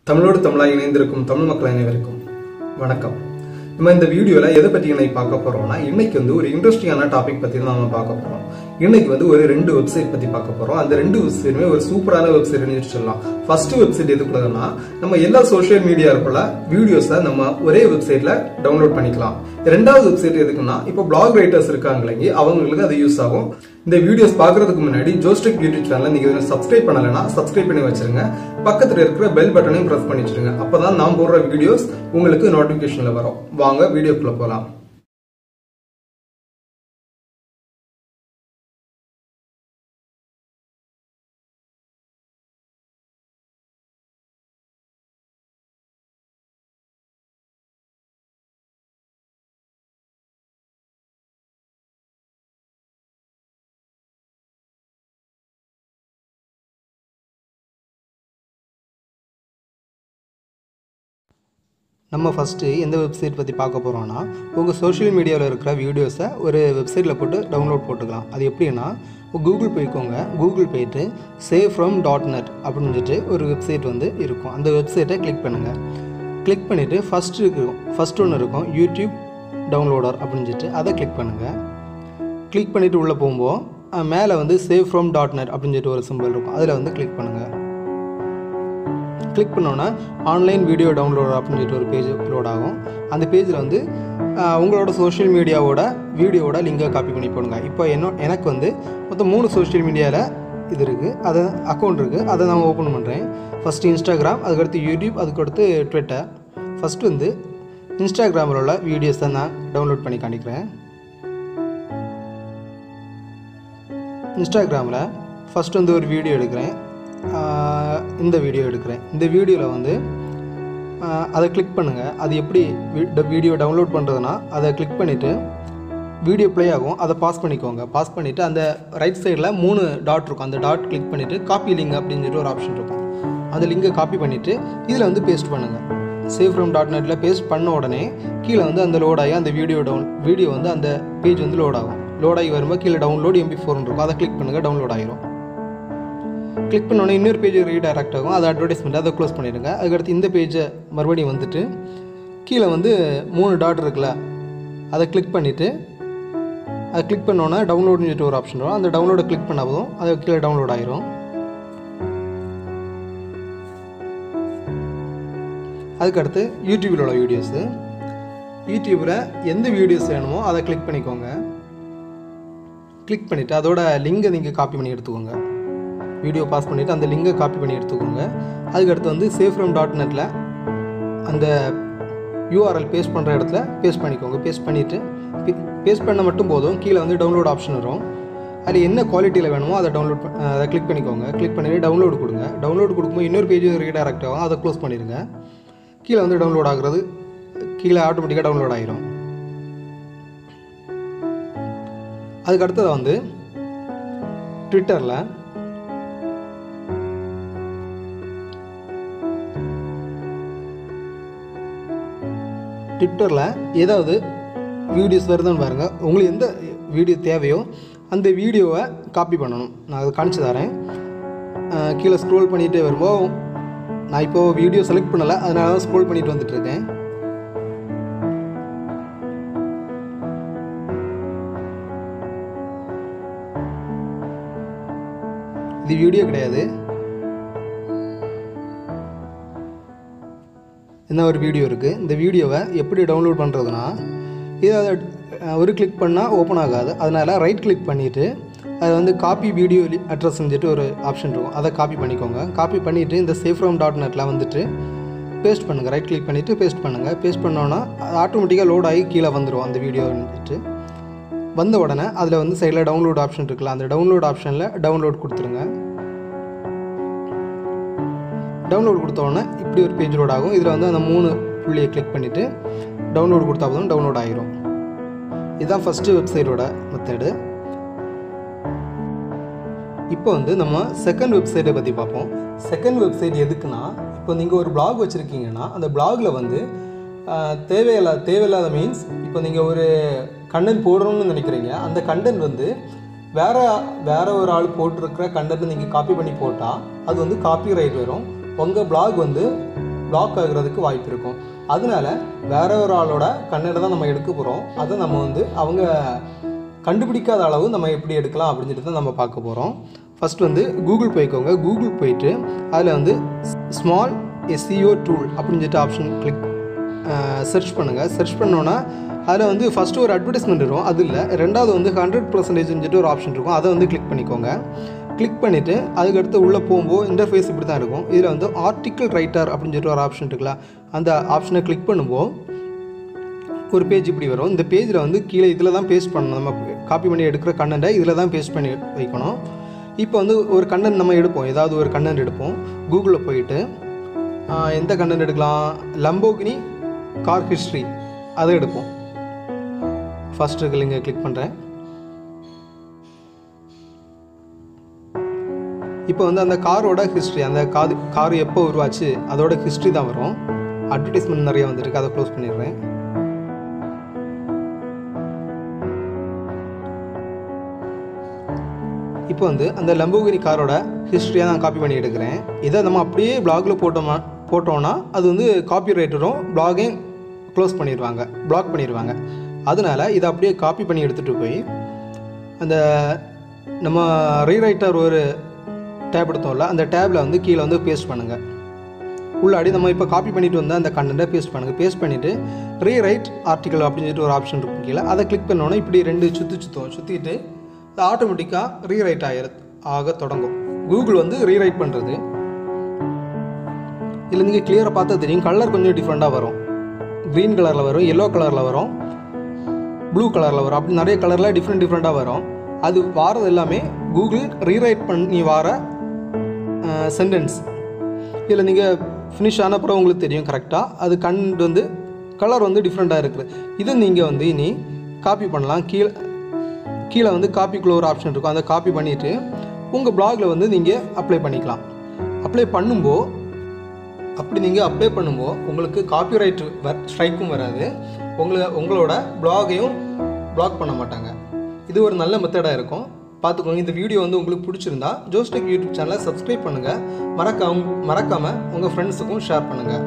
தமிழோடு தமிழாக இணைந்திருக்கும் தமிழ் மக்கள் அனைவருக்கும் வணக்கம். நம்ம இந்த வீடியோல எதை பத்தி இன்னைக்கு பார்க்க போறோம்னா, இன்னைக்கு ஒரு இன்ட்ரெஸ்டிங்கான டாபிக் பத்தி தான் நம்ம பார்க்க போறோம். இன்னைக்கு ஒரு 2 வெப்சைட் பத்தி பார்க்க போறோம். அந்த 2 வெப்சைட்டுமே ஒரு சூப்பரான வெப்சைட்னு சொல்லலாம். ஃபர்ஸ்ட் வெப்சைட் எதுக்குள்ளதுன்னா, நம்ம எல்லா சோஷியல் மீடியா இருக்குள்ள வீடியோஸை நம்ம ஒரே வெப்சைட்ல டவுன்லோட் பண்ணிக்கலாம். ரெண்டாவது வெப்சைட் எதுக்குன்னா, இப்போ பிளாக் ரைட்டர்ஸ் இருக்காங்களே அவங்களுக்கு அது யூஸ் ஆகும். இந்த வீடியோஸ் பார்க்கறதுக்கு முன்னாடி ஜோஸ்டெக் யூடியூப் சேனலை நீங்க சப்ஸ்கிரைப் பண்ணலைன்னா சப்ஸ்கிரைப் பண்ணி வச்சிருங்க. பக்கத்துல இருக்கிற பெல் பட்டனையும் பிரஸ் பண்ணி வச்சிருங்க. அப்பதான் நான் போடுற வீடியோஸ் உங்களுக்கு நோட்டிபிகேஷன்ல வரும். வாங்க வீடியோக்குள்ள போலாம். நம்ம ஃபஸ்ட்டு எந்த வெப்சைட் பற்றி பார்க்க போகிறோம்னா, உங்கள் சோஷியல் மீடியாவில் இருக்கிற வீடியோஸை ஒரு வெப்சைட்டில் போட்டு டவுன்லோட் போட்டுக்கலாம். அது எப்படின்னா, கூகுள் போய்க்கோங்க. கூகுள் போய்ட்டு savefrom.net அப்படின்னு சொல்லிட்டு ஒரு வெப்சைட் இருக்கும். அந்த வெப்சைட்டை கிளிக் பண்ணுங்கள். கிளிக் பண்ணிவிட்டு ஃபஸ்ட் ஒன்று இருக்கும் யூடியூப் டவுன்லோடர் அப்படின்னு சொல்லிட்டு அதை கிளிக் பண்ணுங்கள். கிளிக் பண்ணிவிட்டு உள்ளே போகும்போது மேலே savefrom.net அப்படின்னு சொல்லிட்டு ஒரு சிம்பிள் இருக்கும். அதில் கிளிக் பண்ணுங்கள். கிளிக் பண்ணோன்னா ஆன்லைன் வீடியோ டவுன்லோட் அப்படின்னு சொல்லிட்டு ஒரு பேஜ் லோட் ஆகும். அந்த பேஜில் உங்களோட சோஷியல் மீடியாவோட வீடியோவோட லிங்கை காப்பி பண்ணி போடுங்க. இப்போ எனக்கு மொத்தம் 3 சோஷியல் மீடியாவில் இது இருக்குது, அது அக்கௌண்ட் இருக்குது. அதை நான் ஓப்பன் பண்ணுறேன். ஃபஸ்ட்டு இன்ஸ்டாகிராம், அதுக்கடுத்து யூடியூப், அதுக்கடுத்து ட்விட்டர். ஃபஸ்ட்டு இன்ஸ்டாகிராமில் உள்ள வீடியோஸை நான் டவுன்லோட் பண்ணி காணிக்கிறேன். இன்ஸ்டாகிராமில் ஃபஸ்ட்டு ஒரு வீடியோ எடுக்கிறேன். இந்த வீடியோ எடுக்கிறேன். இந்த வீடியோவில் அதை கிளிக் பண்ணுங்கள். அது எப்படி வீடியோ டவுன்லோட் பண்ணுறதுனா, அதை கிளிக் பண்ணிவிட்டு வீடியோ ப்ளே ஆகும். அதை பாஸ் பண்ணிக்கோங்க. பாஸ் பண்ணிவிட்டு அந்த ரைட் சைடில் 3 டாட் இருக்கும். அந்த டாட் கிளிக் பண்ணிவிட்டு காப்பி லிங்க் அப்படின்னு சொல்லிட்டு ஒரு ஆப்ஷன் இருக்கும். அந்த லிங்கை காப்பி பண்ணிவிட்டு இதில் பேஸ்ட் பண்ணுங்கள். savefrom.netல பேஸ்ட் பண்ண உடனே கீழே அந்த லோட் ஆகி அந்த வீடியோ அந்த பேஜ் லோட் ஆகும். லோட் ஆகி வரும்போது கீழே டவுன்லோட் MP4 இருக்கும். அதை கிளிக் பண்ணுங்கள். டவுன்லோட் ஆகிரும். கிளிக் பண்ணோன்னே இன்னொரு பேஜ் ரீடைரக்ட் ஆகும். அது அட்வர்டைஸ்மெண்ட், அதை க்ளோஸ் பண்ணிடுங்க. அதுக்கடுத்து இந்த பேஜை மறுபடியும் கீழே 3 டாட் இருக்குல்ல, அதை கிளிக் பண்ணிவிட்டு அதை கிளிக் பண்ணோன்னா டவுன்லோட்னு சொல்லிட்டு ஒரு ஆப்ஷன் வரும். அந்த டவுன்லோடை கிளிக் பண்ண போதும் அது கீழே டவுன்லோட் ஆகிரும். அதுக்கடுத்து யூடியூபில் உள்ள வீடியோஸு, யூடியூப்பில் எந்த வீடியோஸ் வேணுமோ அதை கிளிக் பண்ணிக்கோங்க. கிளிக் பண்ணிவிட்டு அதோட லிங்கை நீங்கள் காப்பி பண்ணி எடுத்துக்கோங்க. வீடியோ பாஸ் பண்ணிவிட்டு அந்த லிங்கை காப்பி பண்ணி எடுத்துக்கோங்க. அதுக்கடுத்து savefrom.netல அந்த URL பேஸ்ட் பண்ணுற இடத்துல பேஸ்ட் பண்ணிக்கோங்க. பேஸ்ட் பண்ணிவிட்டு பேஸ்ட் பண்ண மட்டும் போதும். கீழே டவுன்லோட் ஆப்ஷன் வரும். அதில் என்ன குவாலிட்டியில் வேணுமோ அதை அதை கிளிக் பண்ணிக்கோங்க. கிளிக் பண்ணிவிட்டு டவுன்லோடு கொடுங்க. டவுன்லோடு கொடுக்கும்போது இன்னொரு பேஜ் ரீடைரக்ட் ஆகும். அதை க்ளோஸ் பண்ணிடுங்க. கீழே டவுன்லோட் ஆகுறது கீழே ஆட்டோமேட்டிக்காக டவுன்லோட் ஆகிரும். அதுக்கடுத்தது ட்விட்டரில் ஏதாவது வீடியோஸ் வருதுன்னு பாருங்கள். உங்களுக்கு எந்த வீடியோ தேவையோ அந்த வீடியோவை காப்பி பண்ணணும். நான் அதை காணிச்சு தரேன். கீழே ஸ்க்ரோல் பண்ணிகிட்டே வரும்போது நான் இப்போது வீடியோ செலக்ட் பண்ணலை, அதனால தான் ஸ்க்ரோல் பண்ணிட்டு வந்துட்டுருக்கேன். இது வீடியோ கிடையாது, என்ன ஒரு வீடியோ இருக்குது. இந்த வீடியோவை எப்படி டவுன்லோட் பண்ணுறதுனா, இதை ஒரு கிளிக் பண்ணால் ஓப்பன் ஆகாது. அதனால் ரைட் கிளிக் பண்ணிவிட்டு அது காப்பி வீடியோ அட்ரஸ் சொல்லிட்டு ஒரு ஆப்ஷன் இருக்கும். அதை காப்பி பண்ணிக்கோங்க. காப்பி பண்ணிவிட்டு இந்த savefrom.netல பேஸ்ட் பண்ணுங்கள். ரைட் கிளிக் பண்ணிவிட்டு பேஸ்ட் பண்ணுங்கள். பேஸ்ட் பண்ணோன்னா அது ஆட்டோமேட்டிக்காக லோட் ஆகி கீழே வந்துடும். அந்த வீடியோ வந்த உடனே அதில் சைடில் டவுன்லோட் ஆப்ஷன் இருக்குல்ல, அந்த டவுன்லோட் ஆப்ஷனில் டவுன்லோட் கொடுத்துருங்க. டவுன்லோட் கொடுத்த உடனே இப்படி ஒரு பேஜ் லோட் ஆகும். இதில் அந்த 3 புள்ளியை கிளிக் பண்ணிவிட்டு டவுன்லோட் கொடுத்தா போதும் டவுன்லோட் ஆகிரும். இதுதான் ஃபஸ்ட்டு வெப்சைட்டோட மெத்தடு. இப்போ நம்ம செகண்ட் வெப்சைட்டை பற்றி பார்ப்போம். செகண்ட் வெப்சைட் எதுக்குன்னா, இப்போ நீங்கள் ஒரு பிளாக் வச்சுருக்கீங்கன்னா அந்த பிளாகில் தேவையில்லாத மீன்ஸ், இப்போ நீங்கள் ஒரு கண்டென்ட் போடணும்னு நினைக்கிறீங்க. அந்த கண்டென்ட் வேற ஒரு ஆள் போட்டிருக்கிற கண்டென்ட் நீங்கள் காப்பி பண்ணி போட்டால் அது காப்பி ரைட் வரும். உங்கள் பிளாக் பிளாக் ஆகுறதுக்கு வாய்ப்பு இருக்கும். அதனால வேற ஒரு ஆளோட கண்டென்ட்டை தான் நம்ம எடுக்க போகிறோம். அதை நம்ம வந்து அவங்க கண்டுபிடிக்காத அளவு நம்ம எப்படி எடுக்கலாம் அப்படின்னு சொல்லிட்டு தான் நம்ம பார்க்க போகிறோம். ஃபஸ்ட் வந்து கூகுள் போய்க்கோங்க. கூகுள் போயிட்டு அதில் வந்து ஸ்மால் SEO டூல் அப்படின்னு சொல்லிட்டு ஆப்ஷன் கிளிக் சர்ச் பண்ணுங்கள். சர்ச் பண்ணோன்னா அதில் வந்து ஃபஸ்ட்டு ஒரு அட்வர்டைஸ்மெண்ட் இருக்கும், அது இல்லை. ரெண்டாவது வந்து 100% சொல்லிட்டு ஒரு ஆப்ஷன் இருக்கும், அதை வந்து கிளிக் பண்ணிக்கோங்க. கிளிக் பண்ணிவிட்டு அதுக்கடுத்து உள்ளே போகும்போது இன்டர்ஃபேஸ் இப்படி தான் இருக்கும். இதில் வந்து ஆர்டிக்கல் ரைட்டர் அப்படின்னு சொல்லிட்டு ஒரு ஆப்ஷன் இருக்குல்ல, அந்த ஆப்ஷனை கிளிக் பண்ணும்போது ஒரு பேஜ் இப்படி வரும். இந்த பேஜில் வந்து கீழே இதில் தான் பேஸ்ட் பண்ணணும். நம்ம காப்பி பண்ணி எடுக்கிற கண்டென்ட்டை இதில் தான் பேஸ்ட் பண்ணி வைக்கணும். இப்போ வந்து ஒரு கண்டென்ட் நம்ம எடுப்போம், ஏதாவது ஒரு கண்டென்ட் எடுப்போம். கூகுளில் போயிட்டு எந்த கண்டென்ட் எடுக்கலாம், லம்போகினி கார் ஹிஸ்ட்ரி, அதை எடுப்போம். ஃபர்ஸ்ட் இருக்கு லிங்கை கிளிக் பண்ணுறேன். இப்போ வந்து அந்த காரோட ஹிஸ்ட்ரி, அந்த கார் எப்போ உருவாச்சு அதோட ஹிஸ்ட்ரி தான் வரும். அட்வர்டைஸ்மெண்ட் நிறைய வந்துருக்கு, அதை க்ளோஸ் பண்ணிடுறேன். இப்போ வந்து அந்த லம்போகினி காரோட ஹிஸ்ட்ரியை நான் காப்பி பண்ணி எடுக்கிறேன். இதை நம்ம அப்படியே பிளாகில் போட்டோம்னா அது வந்து காப்பி ரைட்டரும் பிளாகையும் க்ளோஸ் பண்ணிடுவாங்க, பிளாக் பண்ணிடுவாங்க. அதனால் இதை அப்படியே காப்பி பண்ணி எடுத்துகிட்டு போய் அந்த நம்ம ரீரைட்டர் ஒரு டேப் எடுத்தோம்ல, அந்த டேப்பில் வந்து கீழே வந்து பேஸ்ட் பண்ணுங்கள். உள்ளாடி நம்ம இப்போ காப்பி பண்ணிட்டு வந்தால் அந்த கண்டென்ட்டை பேஸ்ட் பண்ணுங்கள். பேஸ்ட் பண்ணிவிட்டு ரீரைட் ஆர்டிக்கல் அப்படின்னு சொல்லிட்டு ஒரு ஆப்ஷன் இருக்கும் கீழே, அதை கிளிக் பண்ணோன்னா இப்படி 2 சுற்றிட்டு அது ஆட்டோமேட்டிக்காக ரீரைட் ஆக தொடங்கும். கூகுள் வந்து ரீரைட் பண்ணுறது. இதில் நீங்கள் கிளியராக பார்த்தா தெரியும், கலர் கொஞ்சம் டிஃப்ரெண்ட்டாக வரும். க்ரீன் கலரில் வரும், எல்லோ கலரில் வரும், ப்ளூ கலரில் வரும், அப்படி நிறைய கலரில் டிஃப்ரெண்ட்டாக வரும். அது வாரது எல்லாமே கூகுள் ரீரைட் பண்ணி வார சென்டென்ஸ். இதில் நீங்கள் ஃபினிஷ் ஆன அப்புறம் உங்களுக்கு தெரியும் கரெக்டாக அது கண்ட் வந்து கலர் வந்து டிஃப்ரெண்ட்டாக இருக்குது. இதை நீங்கள் வந்து இனி காப்பி பண்ணலாம். கீழே வந்து காப்பிக்குள்ள ஒரு ஆப்ஷன் இருக்கும், அதை காப்பி பண்ணிவிட்டு உங்கள் பிளாகில் வந்து நீங்கள் அப்ளை பண்ணிக்கலாம். அப்ளை பண்ணும்போது உங்களுக்கு காப்பிரைட் ஸ்ட்ரைக்கும் வராது, உங்களோட பிளாகையும் பிளாக் பண்ண மாட்டாங்க. இது ஒரு நல்ல மெத்தடாக இருக்கும், பார்த்துக்கோங்க. இந்த வீடியோ வந்து உங்களுக்கு பிடிச்சிருந்தா ஜோஸ்டெக் யூடியூப் சேனலை சப்ஸ்கிரைப் பண்ணுங்கள். மறக்காமல் உங்கள் ஃப்ரெண்ட்ஸுக்கும் ஷேர் பண்ணுங்கள்.